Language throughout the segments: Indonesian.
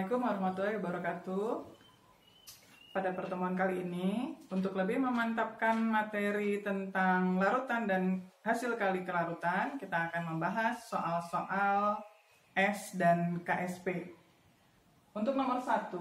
Assalamualaikum warahmatullahi wabarakatuh. Pada pertemuan kali ini, untuk lebih memantapkan materi tentang larutan dan hasil kali kelarutan, kita akan membahas soal-soal S dan KSP. Untuk nomor 1,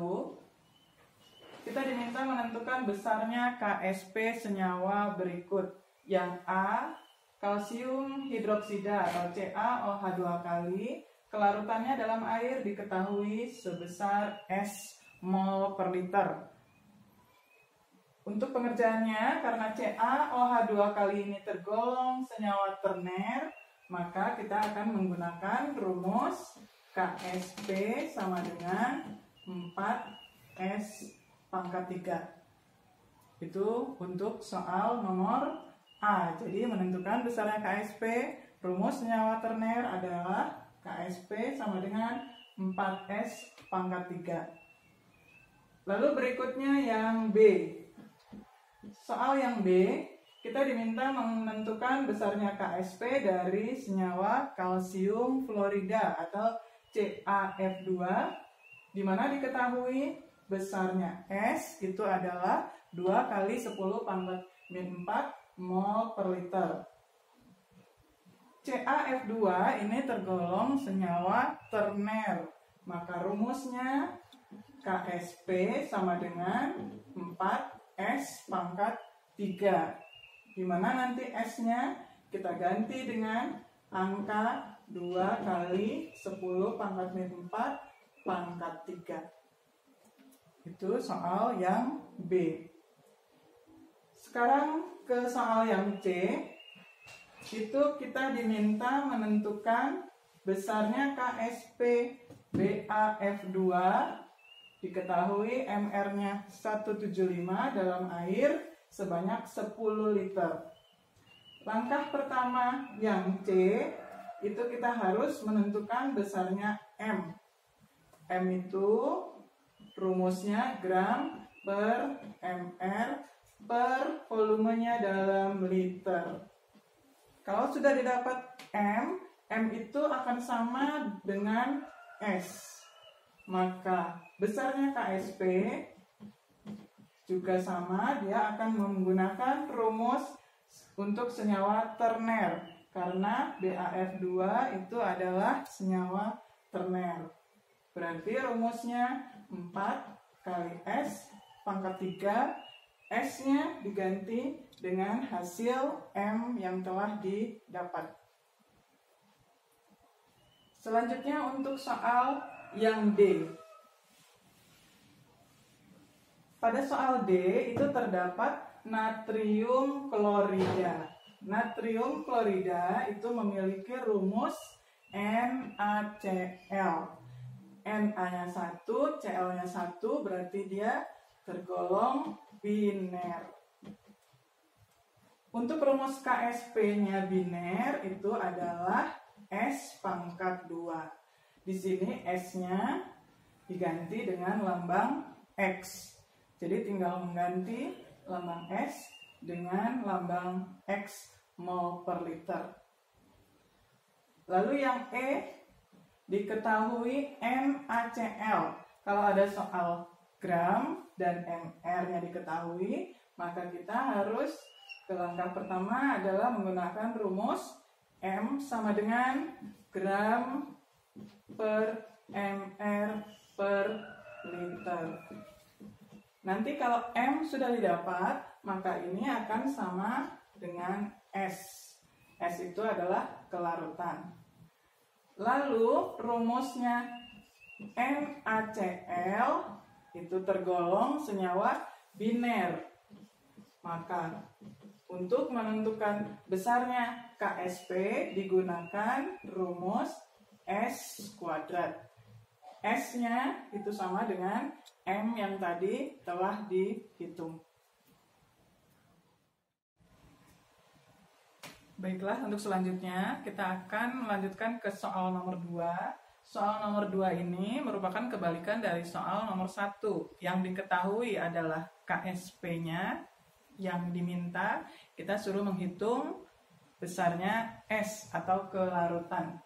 kita diminta menentukan besarnya KSP senyawa berikut. Yang A, kalsium hidroksida atau CaOH 2 kali, kelarutannya dalam air diketahui sebesar S mol per liter. Untuk pengerjaannya, karena CaOH 2 kali ini tergolong senyawa terner, maka kita akan menggunakan rumus KSP sama dengan 4S pangkat 3. Itu untuk soal nomor A. Jadi menentukan besarnya KSP, rumus senyawa terner adalah KSP sama dengan 4S pangkat 3. Lalu berikutnya yang B. Soal yang B, kita diminta menentukan besarnya KSP dari senyawa kalsium fluorida atau CaF2, di mana diketahui besarnya S itu adalah 2 kali 10 pangkat min 4 mol per liter. CaF2 ini tergolong senyawa terner, maka rumusnya KSP sama dengan 4S pangkat 3, di mana nanti S-nya kita ganti dengan angka 2 kali 10 pangkat min 4 pangkat 3. Itu soal yang B. Sekarang ke soal yang C. Itu kita diminta menentukan besarnya KSP BaF2, diketahui MR-nya 175 dalam air sebanyak 10 liter. Langkah pertama yang C, itu kita harus menentukan besarnya M. M itu rumusnya gram per MR per volumenya dalam liter. Kalau sudah didapat M itu akan sama dengan S. Maka besarnya KSP juga sama, dia akan menggunakan rumus untuk senyawa terner. Karena BaF2 itu adalah senyawa terner. Berarti rumusnya 4 kali S pangkat 3. S-nya diganti dengan hasil M yang telah didapat. Selanjutnya untuk soal yang D. Pada soal D itu terdapat natrium klorida. Natrium klorida itu memiliki rumus NaCl. Na-nya 1, Cl-nya 1, berarti dia tergolong biner. Untuk rumus KSP-nya biner itu adalah S pangkat 2. Di sini S-nya diganti dengan lambang X. Jadi tinggal mengganti lambang S dengan lambang X mol per liter. Lalu yang E, diketahui NaCl. Kalau ada soal gram dan MR-nya diketahui, maka kita harus ke langkah pertama adalah menggunakan rumus M sama dengan gram per MR per liter. Nanti kalau M sudah didapat, maka ini akan sama dengan S. S itu adalah kelarutan. Lalu rumusnya NaCl itu tergolong senyawa biner. Maka untuk menentukan besarnya KSP digunakan rumus S kuadrat. S-nya itu sama dengan M yang tadi telah dihitung. Baiklah, untuk selanjutnya kita akan melanjutkan ke soal nomor 2. Soal nomor 2 ini merupakan kebalikan dari soal nomor 1. Yang diketahui adalah KSP-nya, yang diminta kita suruh menghitung besarnya S atau kelarutan.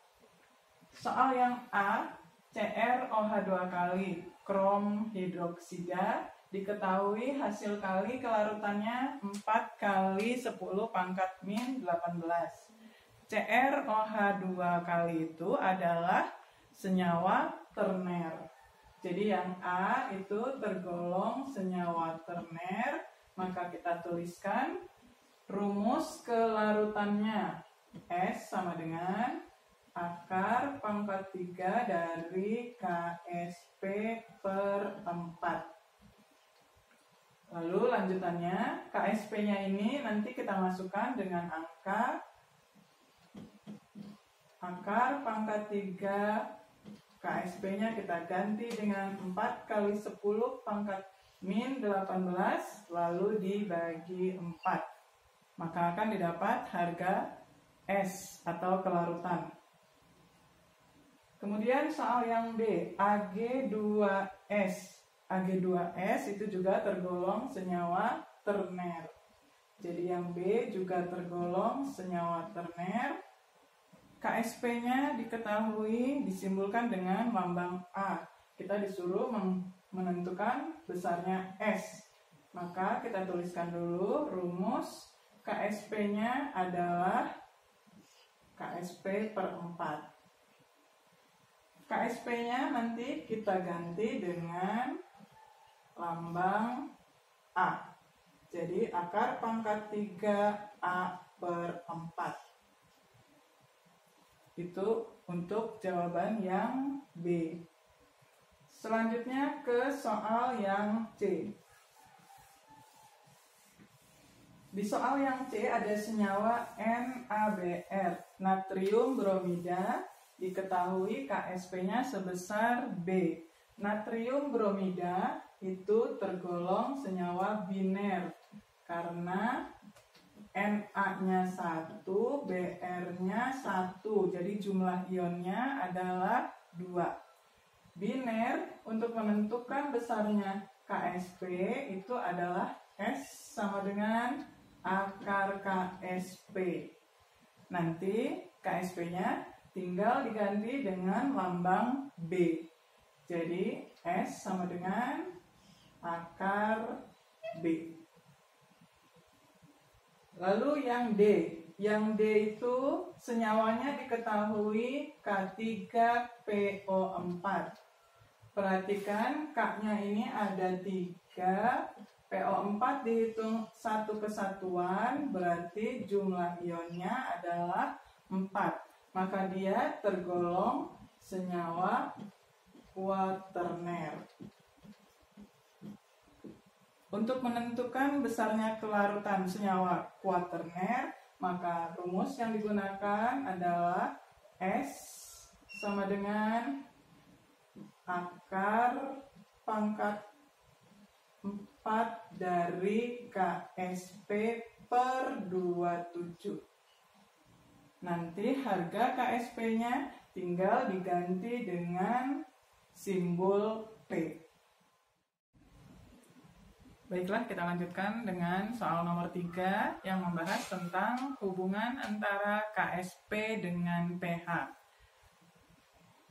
Soal yang A, CrOH 2 kali krom hidroksida, diketahui hasil kali kelarutannya 4 kali 10 pangkat min 18. CrOH 2 kali itu adalah senyawa terner. Jadi yang A itu tergolong senyawa terner, maka kita tuliskan rumus kelarutannya. S sama dengan akar pangkat 3 dari KSP per 4. Lalu lanjutannya, KSP-nya ini nanti kita masukkan dengan angka akar pangkat 3, KSP-nya kita ganti dengan 4 kali 10 pangkat min 18, lalu dibagi 4. Maka akan didapat harga S atau kelarutan. Kemudian soal yang B, Ag2S. Ag2S itu juga tergolong senyawa terner. Jadi yang B juga tergolong senyawa terner. KSP-nya diketahui disimbolkan dengan lambang A. Kita disuruh menentukan besarnya S. Maka kita tuliskan dulu rumus KSP-nya adalah KSP per 4. KSP-nya nanti kita ganti dengan lambang A. Jadi akar pangkat 3A per 4. Itu untuk jawaban yang B. Selanjutnya ke soal yang C. Di soal yang C ada senyawa NaBr, natrium bromida, diketahui KSP-nya sebesar B. Natrium bromida itu tergolong senyawa biner karena Na-nya 1, Br-nya 1, jadi jumlah ionnya adalah 2. Biner untuk menentukan besarnya KSP itu adalah S sama dengan akar KSP. Nanti KSP-nya tinggal diganti dengan lambang B. Jadi S sama dengan akar B. Lalu yang D. Yang D itu senyawanya diketahui K3PO4. Perhatikan K-nya ini ada 3. PO4 dihitung satu kesatuan, berarti jumlah ionnya adalah 4. Maka dia tergolong senyawa kuaterner. Untuk menentukan besarnya kelarutan senyawa kuaterner, maka rumus yang digunakan adalah S sama dengan akar pangkat 4 dari KSP per 27. Nanti harga KSP-nya tinggal diganti dengan simbol P. Baiklah, kita lanjutkan dengan soal nomor 3 yang membahas tentang hubungan antara KSP dengan pH.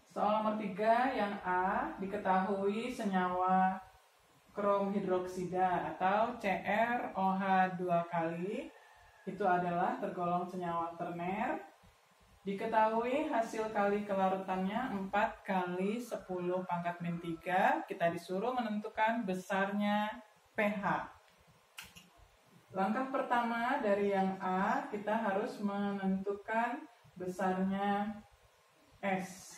Soal nomor 3 yang A, diketahui senyawa krom hidroksida atau CrOH 2 kali itu adalah tergolong senyawa terner. Diketahui hasil kali kelarutannya 4 kali 10 pangkat min 3. Kita disuruh menentukan besarnya pH. Langkah pertama dari yang A, kita harus menentukan besarnya S.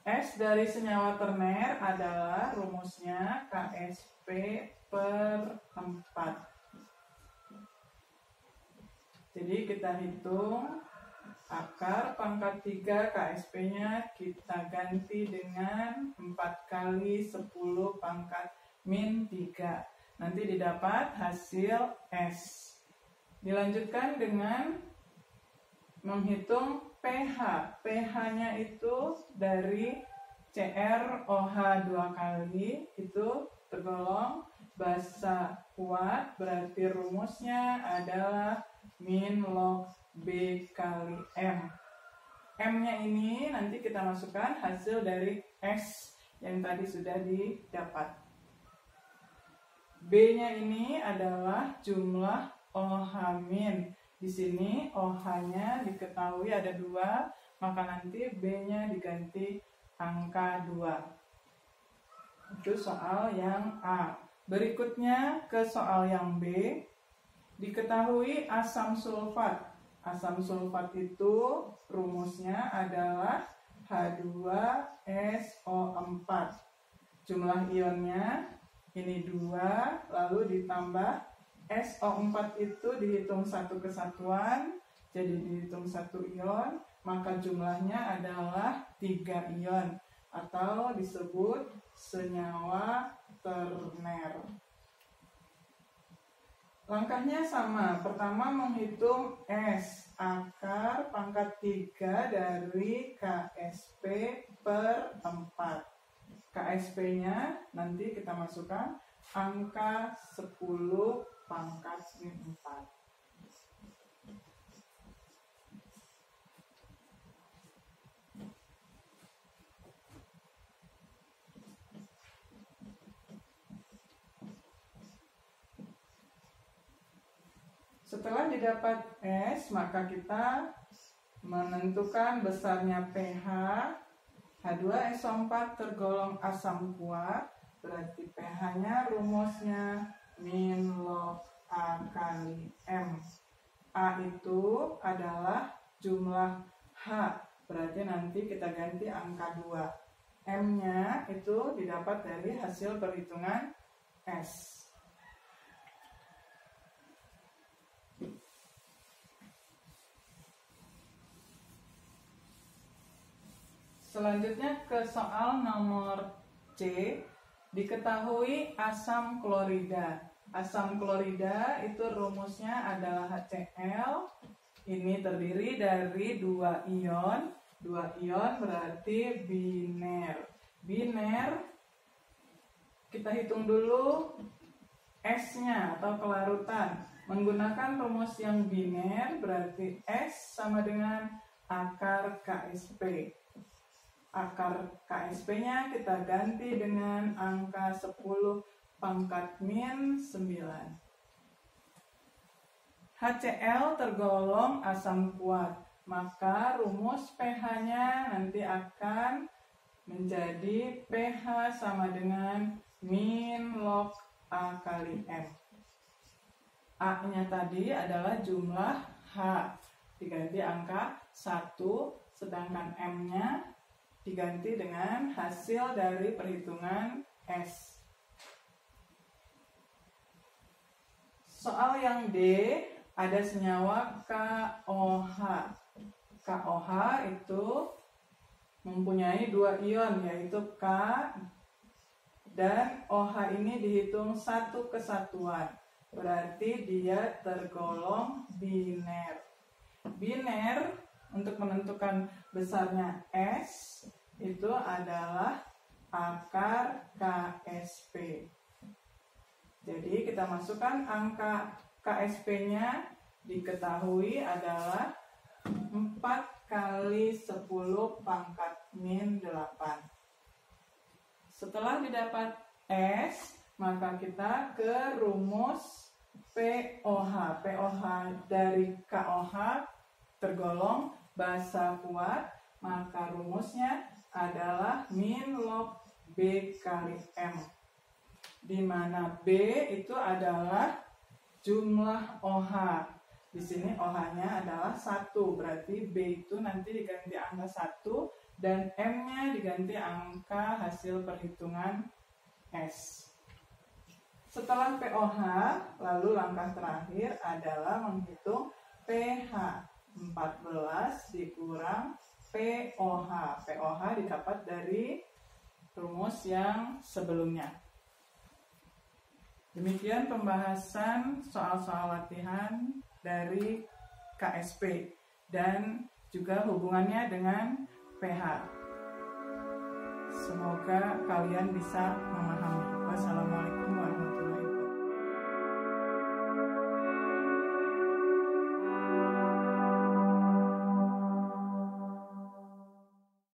S dari senyawa terner adalah rumusnya KSP per 4. Jadi kita hitung akar pangkat 3 KSP-nya kita ganti dengan 4 kali 10 pangkat min 3. Nanti didapat hasil S. Dilanjutkan dengan menghitung pH. pH-nya itu dari CrOH 2 kali itu tergolong basa kuat, berarti rumusnya adalah min log B kali M. M-nya ini nanti kita masukkan hasil dari S yang tadi sudah didapat. B-nya ini adalah jumlah OH-. Di sini OH-nya diketahui ada 2, maka nanti B-nya diganti angka 2. Itu soal yang A. Berikutnya ke soal yang B. Diketahui asam sulfat. Asam sulfat itu rumusnya adalah H2SO4. Jumlah ionnya ini 2, lalu ditambah SO4 itu dihitung satu kesatuan, jadi dihitung 1 ion, maka jumlahnya adalah 3 ion atau disebut senyawa terner. Langkahnya sama. Pertama menghitung S, akar pangkat 3 dari KSP per 4. KSP-nya nanti kita masukkan angka 10 pangkat min 4. Setelah didapat S, maka kita menentukan besarnya pH. H2SO4 tergolong asam kuat, berarti pH-nya rumusnya min log A kali M. A itu adalah jumlah H, berarti nanti kita ganti angka 2. M-nya itu didapat dari hasil perhitungan S. Selanjutnya ke soal nomor C. Diketahui asam klorida. Asam klorida itu rumusnya adalah HCl. Ini terdiri dari 2 ion. 2 ion berarti biner. Biner, kita hitung dulu S-nya atau kelarutan. Menggunakan rumus yang biner berarti S sama dengan akar KSP. Akar KSP-nya kita ganti dengan angka 10 pangkat min 9. HCl tergolong asam kuat, maka rumus pH-nya nanti akan menjadi pH sama dengan min log A kali M. A-nya tadi adalah jumlah H, diganti angka 1, sedangkan M-nya diganti dengan hasil dari perhitungan S. Soal yang D, ada senyawa KOH. KOH itu mempunyai 2 ion, yaitu K dan OH ini dihitung satu kesatuan. Berarti dia tergolong biner. Biner untuk menentukan besarnya S itu adalah akar KSP. Jadi kita masukkan angka KSP-nya, diketahui adalah 4 kali 10 pangkat min 8. Setelah didapat S, maka kita ke rumus POH. POH dari KOH tergolong basa kuat, maka rumusnya adalah min log B kali M, di mana B itu adalah jumlah OH. Di sini OH-nya adalah 1, berarti B itu nanti diganti angka 1 dan M-nya diganti angka hasil perhitungan S. Setelah POH, lalu langkah terakhir adalah menghitung pH. 14 dikurang POH. POH didapat dari rumus yang sebelumnya. Demikian pembahasan soal-soal latihan dari KSP dan juga hubungannya dengan pH. Semoga kalian bisa memahami. Wassalamualaikum warahmatullahi wabarakatuh.